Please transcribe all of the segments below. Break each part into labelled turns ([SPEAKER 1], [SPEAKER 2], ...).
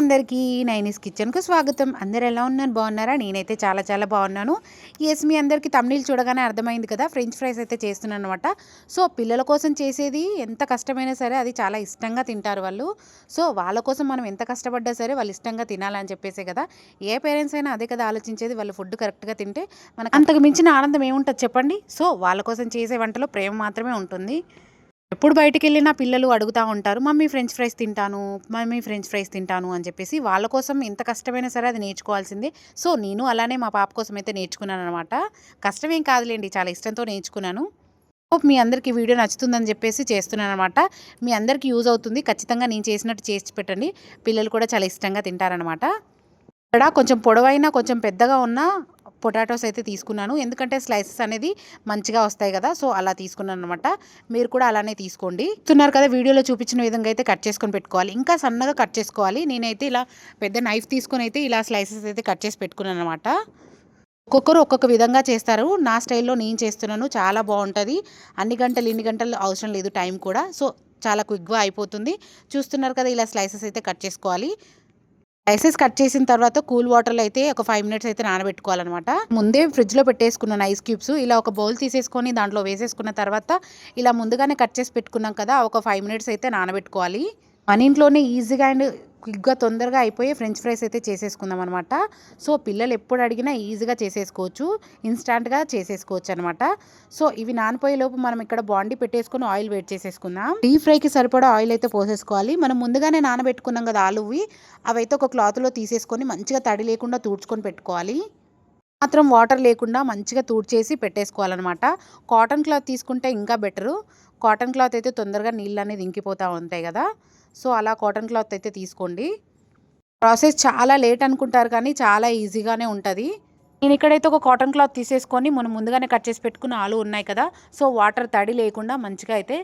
[SPEAKER 1] అందరికీ నైనీస్ కిచెన్‌కు స్వాగతం. అందరూ ఎలా ఉన్నారు? బాగున్నారా? నేనైతే చాలా చాలా బాగున్నాను. యెస్, మీ అందరికీ థంబ్‌నెయిల్ చూడగానే అర్థమైంది కదా! ఫ్రెంచ్ ఫ్రైస్ అయితే చేస్తున్నాననమాట. సో, పిల్లల కోసం చేసేది ఎంత కష్టమైనా సరే అది చాలా ఇష్టంగా తింటారు వాళ్ళు. సో, వాళ్ళ కోసం మనం ఎంత కష్టపడ్డా సరే వాళ్ళు ఇష్టంగా తినాలని చెప్పేసే కదా! ఏ పేరెంట్స్ అయినా అదే కదా ఆలోచించేది. వాళ్ళు ఫుడ్ కరెక్ట్‌గా తింటే మనకు అంతకు మించిన ఆనందం ఏముంటది చెప్పండి? సో, వాళ్ళ కోసం చేసే వంటలో ప్రేమ మాత్రమే ఉంటుంది. ఎప్పుడు బయటికెళ్ళినా పిల్లలు అడుగుతా ఉంటారు. మమ్మీ ఫ్రెంచ్ ఫ్రైస్ తింటాను, మమ్మీ ఫ్రెంచ్ ఫ్రైస్ తింటాను అని చెప్పేసి. వాళ్ళ కోసం ఎంత కష్టమైనా సరే అది నేర్చుకోవాల్సిందే. సో, నేను అలానే మా పాప కోసం అయితే నేర్చుకున్నాననమాట. కష్టమేం కాదులెండి. చాలా ఇష్టంతో నేర్చుకున్నాను. హోప్ మీ అందరికీ వీడియో నచ్చుతుందని చెప్పేసి చేస్తున్నాననమాట. మీ అందరికీ యూజ్ అవుతుంది. ఖచ్చితంగా నేను చేసినట్టు చేసి పెట్టండి. పిల్లలు కూడా చాలా ఇష్టంగా తింటారనమాట. ఇక్కడ కొంచెం పొడవైన, కొంచెం పెద్దగా ఉన్న పొటాటోస్ అయితే తీసుకున్నాను. ఎందుకంటే స్లైసెస్ అనేది మంచిగా వస్తాయి కదా! సో, అలా తీసుకున్నాననమాట. మీరు కూడా అలానే తీసుకోండి. చూస్తున్నారు కదా! వీడియోలో చూపించిన విధంగా అయితే కట్ చేసుకొని పెట్టుకోవాలి. ఇంకా సన్నగా కట్ చేసుకోవాలి. నేనైతే ఇలా పెద్ద నైఫ్ తీసుకొని అయితే ఇలా స్లైసెస్ అయితే కట్ చేసి పెట్టుకున్నాననమాట. ఒక్కొక్కరు ఒక్కొక్క విధంగా చేస్తారు. నా స్టైల్‌లో నేను చేస్తున్నాను. చాలా బావుంటది. ఇన్ని గంటలు అవసరం లేదు టైం కూడా. సో, చాలా క్విక్‌గా అయిపోతుంది. చూస్తున్నారు కదా! ఇలా స్లైసెస్ అయితే కట్ చేసుకోవాలి. స్లైసెస్ కట్ చేసిన తర్వాత కూల్ వాటర్‌లో అయితే ఒక 5 మినిట్స్ అయితే నానబెట్టుకోవాలనమాట. ముందే ఫ్రిడ్జ్‌లో పెట్టేసుకున్నాను ఐస్ క్యూబ్స్. ఇలా ఒక బౌల్ తీసేసుకొని దాంట్లో వేసేసుకున్న తర్వాత ఇలా ముందుగానే కట్ చేసి పెట్టుకున్నాం కదా! ఒక 5 మినిట్స్ అయితే నానబెట్టుకోవాలి. మన ఇంట్లోనే ఈజీగా అండ్ క్విక్‌గా తొందరగా అయిపోయే ఫ్రెంచ్ ఫ్రైస్ అయితే చేసేసుకుందాం అనమాట. సో, పిల్లలు ఎప్పుడు అడిగినా ఈజీగా చేసేసుకోవచ్చు. ఇన్‌స్టాంట్‌గా చేసేసుకోవచ్చనమాట. సో, ఇవి నానిపోయేలోపు మనం ఇక్కడ బాండీ పెట్టేసుకొని ఆయిల్ వేడి చేసేసుకుందాం. డీప్ ఫ్రైకి సరిపడా ఆయిల్ అయితే పోసేసుకోవాలి. మనం ముందుగానే నానబెట్టుకున్నాం కదా ఆలువి, అవైతే ఒక క్లాత్‌లో తీసేసుకొని మంచిగా తడి లేకుండా తుడుచుకొని పెట్టుకోవాలి. మాత్రం వాటర్ లేకుండా మంచిగా తుడిచేసి పెట్టేసుకోవాలనమాట. కాటన్ క్లాత్ తీసుకుంటే ఇంకా బెటరు. కాటన్ క్లాత్ అయితే తొందరగా నీళ్ళనేది ఇంకిపోతా ఉంటాయి కదా! సో, అలా కాటన్ క్లాత్ అయితే తీసుకోండి. ప్రాసెస్ చాలా లేట్ అనుకుంటారు కానీ చాలా ఈజీగానే ఉంటది. నేను ఇక్కడైతే ఒక కాటన్ క్లాత్ తీసేసుకొని మనం ముందుగానే కట్ చేసి పెట్టుకున్న ఆలు ఉన్నాయి కదా! సో, వాటర్ తడి లేకుండా మంచిగా అయితే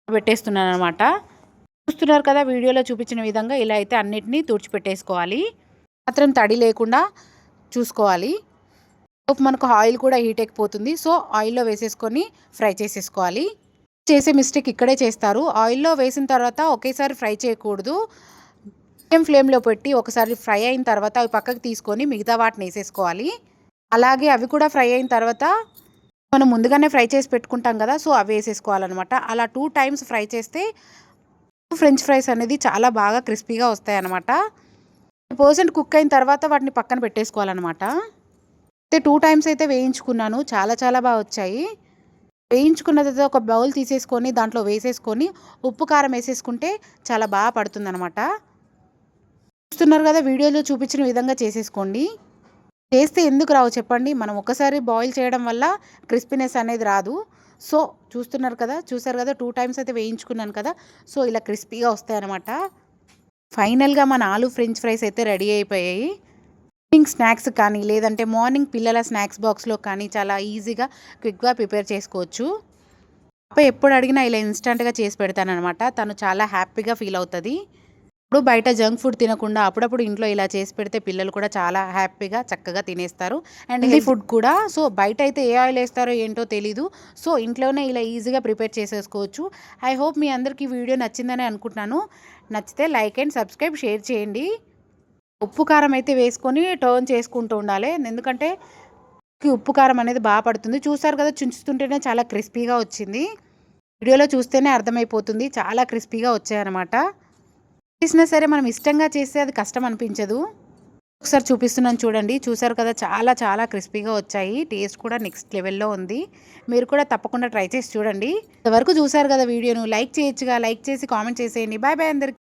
[SPEAKER 1] పెట్టేస్తున్నాననమాట. చూస్తున్నారు కదా! వీడియోలో చూపించిన విధంగా ఇలా అయితే అన్నిటిని తుడిచిపెట్టేసుకోవాలి. మాత్రం తడి లేకుండా చూసుకోవాలి. మనకు ఆయిల్ కూడా హీట్ ఎక్కిపోతుంది. సో, ఆయిల్‌లో వేసేసుకొని ఫ్రై చేసేసుకోవాలి. చేసే మిస్టేక్ ఇక్కడే చేస్తారు. ఆయిల్‌లో వేసిన తర్వాత ఒకేసారి ఫ్రై చేయకూడదు. మీడియం ఫ్లేమ్‌లో పెట్టి ఒకసారి ఫ్రై అయిన తర్వాత అవి పక్కకు తీసుకొని మిగతా వాటిని వేసేసుకోవాలి. అలాగే అవి కూడా ఫ్రై అయిన తర్వాత మనం ముందుగానే ఫ్రై చేసి పెట్టుకుంటాం కదా! సో, అవి వేసేసుకోవాలనమాట. అలా 2 టైమ్స్ ఫ్రై చేస్తే ఫ్రెంచ్ ఫ్రైస్ అనేది చాలా బాగా క్రిస్పీగా వస్తాయన్నమాట. 100% కుక్ అయిన తర్వాత వాటిని పక్కన పెట్టేసుకోవాలనమాట. అయితే 2 టైమ్స్ అయితే వేయించుకున్నాను. చాలా చాలా బా వచ్చాయి. వేయించుకున్న తర్వాత ఒక బౌల్ తీసేసుకొని దాంట్లో వేసేసుకొని ఉప్పు, కారం వేసేసుకుంటే చాలా బా పడుతుందనమాట. చూస్తున్నారు కదా! వీడియోలో చూపించిన విధంగా చేసేసుకోండి. చేస్తే ఎందుకు రావు చెప్పండి? మనం ఒక్కసారి బాయిల్ చేయడం వల్ల క్రిస్పీనెస్ అనేది రాదు. సో, చూస్తున్నారు కదా! చూసారు కదా! 2 టైమ్స్ అయితే వేయించుకున్నాను కదా! సో, ఇలా క్రిస్పీగా వస్తాయన్నమాట. ఫైనల్‌గా మన ఆలు ఫ్రెంచ్ ఫ్రైస్ అయితే రెడీ అయిపోయాయి. ఈవినింగ్ స్నాక్స్ కానీ, లేదంటే మార్నింగ్ పిల్లల స్నాక్స్ బాక్స్‌లో కానీ చాలా ఈజీగా, క్విక్‌గా ప్రిపేర్ చేసుకోవచ్చు. పాప ఎప్పుడు అడిగినా ఇలా ఇన్‌స్టాంట్‌గా చేసి పెడతాననమాట. తను చాలా హ్యాపీగా ఫీల్ అవుతది. ఇప్పుడు బయట జంక్ ఫుడ్ తినకుండా అప్పుడప్పుడు ఇంట్లో ఇలా చేసి పెడితే పిల్లలు కూడా చాలా హ్యాపీగా, చక్కగా తినేస్తారు. అండ్ హెల్తీ ఫుడ్ కూడా. సో, బయట అయితే ఏ ఆయిల్ ఏస్తారో ఏంటో తెలీదు. సో, ఇంట్లోనే ఇలా ఈజీగా ప్రిపేర్ చేసేసుకోవచ్చు. ఐ హోప్ మీ అందరికీ వీడియో నచ్చిందని అనుకుంటున్నాను. నచ్చితే లైక్ అండ్ సబ్స్క్రైబ్, షేర్ చేయండి. ఉప్పు, కారం అయితే వేసుకొని టర్న్ చేసుకుంటూ ఉండాలి. ఎందుకంటే ఉప్పు, కారం అనేది బా పడుతుంది. చూసారు కదా! చుంచుతుంటేనే చాలా క్రిస్పీగా వచ్చింది. వీడియోలో చూస్తేనే అర్థమైపోతుంది. చాలా క్రిస్పీగా వచ్చాయన్నమాట. చేసినా సరే మనం ఇష్టంగా చేస్తే అది కష్టం అనిపించదు. ఒకసారి చూపిస్తున్నాను చూడండి. చూసారు కదా! చాలా చాలా క్రిస్పీగా వచ్చాయి. టేస్ట్ కూడా నెక్స్ట్ లెవెల్‌లో ఉంది. మీరు కూడా తప్పకుండా ట్రై చేసి చూడండి. ఇంతవరకు చూసారు కదా వీడియోను. లైక్ చేయొచ్చుగా. లైక్ చేసి కామెంట్ చేసేయండి. బాయ్ బాయ్ అందరికి.